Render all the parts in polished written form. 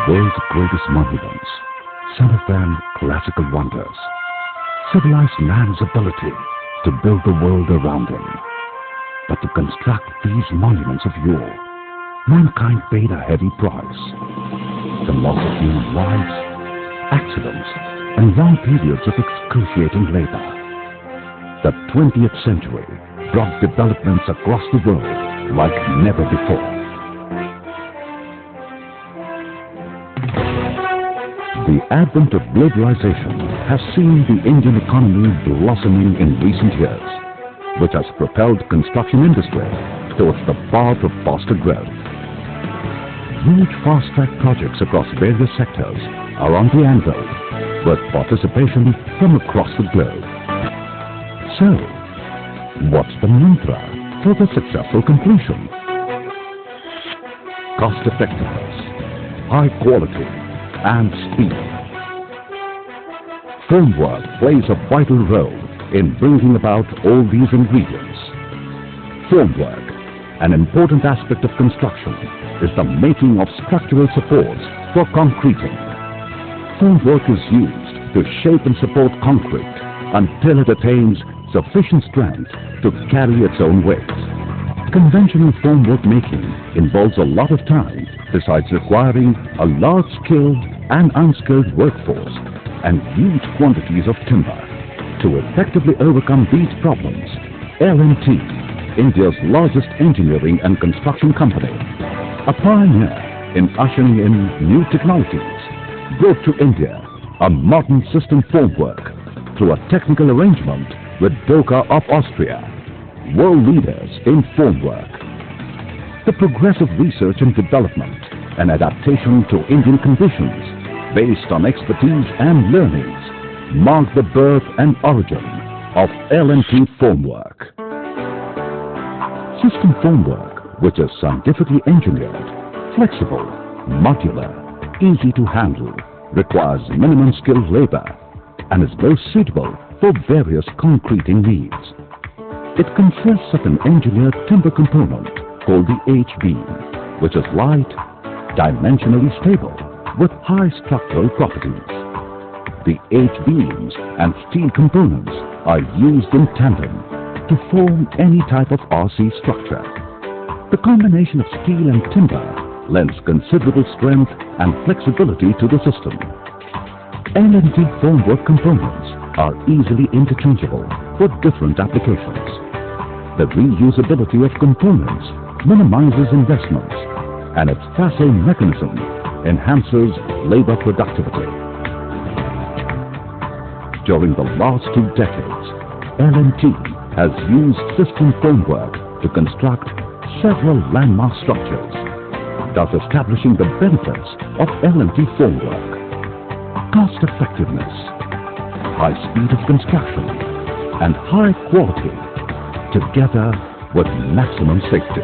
world's greatest monuments, some of them classical wonders, civilized man's ability to build the world around him. But to construct these monuments of yore, mankind paid a heavy price. The loss of human lives, accidents, and long periods of excruciating labor. The 20th century brought developments across the world like never before. The advent of globalization has seen the Indian economy blossoming in recent years, which has propelled construction industry towards the path of faster growth. Huge fast-track projects across various sectors are on the anvil, with participation from across the globe. So, what's the mantra for the successful completion? Cost effectiveness, high quality, and speed. Formwork plays a vital role in bringing about all these ingredients. Formwork, an important aspect of construction, is the making of structural supports for concreting. Formwork is used to shape and support concrete until it attains sufficient strength to carry its own weight. Conventional formwork making involves a lot of time besides requiring a large skilled and unskilled workforce and huge quantities of timber. To effectively overcome these problems, L&T, India's largest engineering and construction company, a pioneer in ushering in new technologies, brought to India a modern system formwork through a technical arrangement with Doka of Austria, world leaders in formwork. The progressive research and development and adaptation to Indian conditions based on expertise and learnings mark the birth and origin of L&T formwork. System formwork, which is scientifically engineered, flexible, modular, easy to handle, requires minimum skilled labor, and is most suitable for various concreting needs. It consists of an engineered timber component called the H-beam, which is light, dimensionally stable, with high structural properties. The H-beams and steel components are used in tandem to form any type of RC structure. The combination of steel and timber lends considerable strength and flexibility to the system. L&T formwork components are easily interchangeable for different applications. The reusability of components minimizes investments, and its facile mechanism enhances labor productivity. During the last 2 decades, L&T has used system formwork to construct several landmark structures, thus establishing the benefits of L&T formwork. Cost effectiveness, high speed of construction, and high quality, together with maximum safety.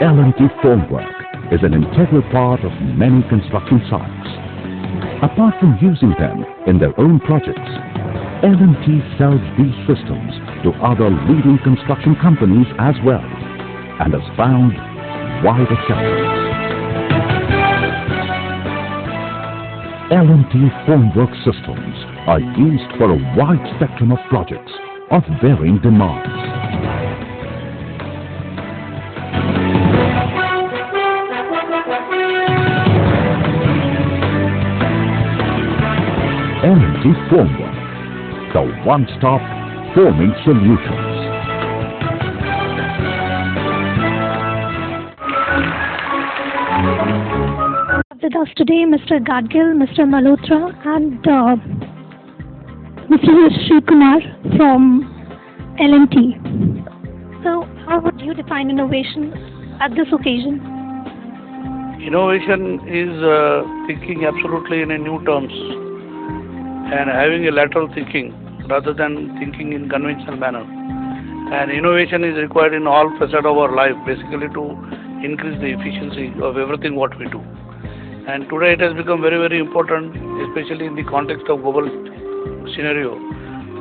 L&T formwork is an integral part of many construction sites. Apart from using them in their own projects, L&T sells these systems to other leading construction companies as well and has found wide acceptance. L&T formwork systems are used for a wide spectrum of projects of varying demands. L&T Formwork, the one-stop forming solutions. With us today, Mr. Gadgil, Mr. Malhotra, and Mr. Sri Kumar from L&T. So, how would you define innovation at this occasion? Innovation is thinking absolutely in a new terms and having a lateral thinking rather than thinking in conventional manner. And innovation is required in all facets of our life, basically to increase the efficiency of everything what we do. And today it has become very, very important, especially in the context of global scenario,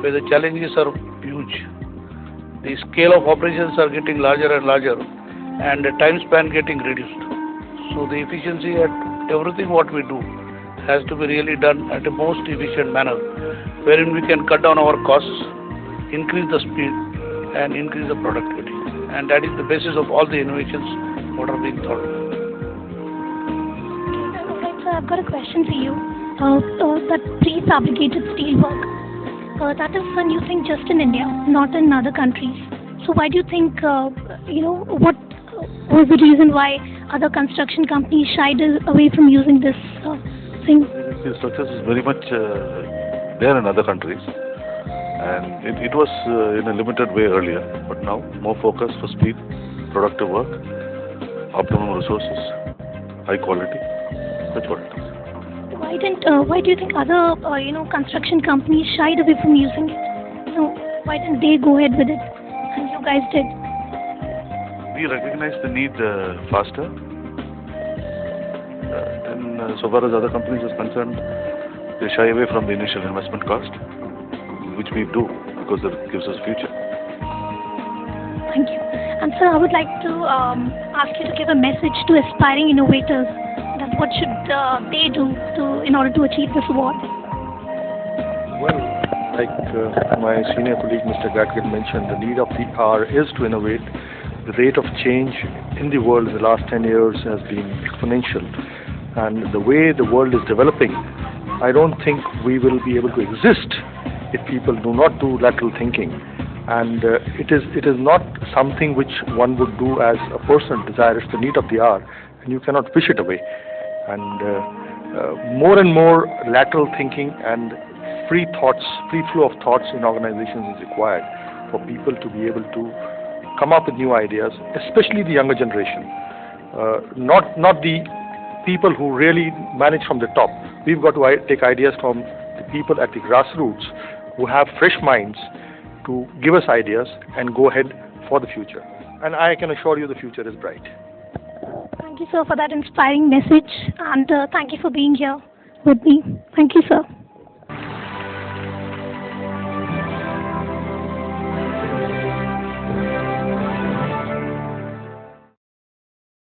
where the challenges are huge. The scale of operations are getting larger and larger, and the time span getting reduced. So the efficiency at everything what we do has to be really done at a most efficient manner, wherein we can cut down our costs, increase the speed, and increase the productivity. And that is the basis of all the innovations what are being thought of. I've got a question for you. That prefabricated steelwork, that is a new thing just in India, not in other countries. So why do you think, what was the reason why other construction companies shied away from using this thing? This success is very much there in other countries, and it was in a limited way earlier, but now more focus for speed, productive work, optimum resources, high quality. That's what it is. Why do you think other construction companies shied away from using it? Why didn't they go ahead with it and you guys did? We recognize the need faster. And so far as other companies is concerned, they shy away from the initial investment cost, which we do because it gives us future. Thank you. And sir, I would like to ask you to give a message to aspiring innovators. That what should they do in order to achieve this award? Well, like my senior colleague Mr. Gadgil mentioned, the need of the hour is to innovate. The rate of change in the world in the last 10 years has been exponential. And the way the world is developing, I don't think we will be able to exist if people do not do lateral thinking. And it is not something which one would do as a person desires. The need of the hour, and you cannot wish it away. And more and more lateral thinking and free flow of thoughts in organizations is required for people to be able to come up with new ideas, especially the younger generation. Not the people who really manage from the top. We've got to take ideas from the people at the grassroots who have fresh minds to give us ideas and go ahead for the future. And I can assure you the future is bright. Thank you, sir, for that inspiring message, and thank you for being here with me. Thank you, sir.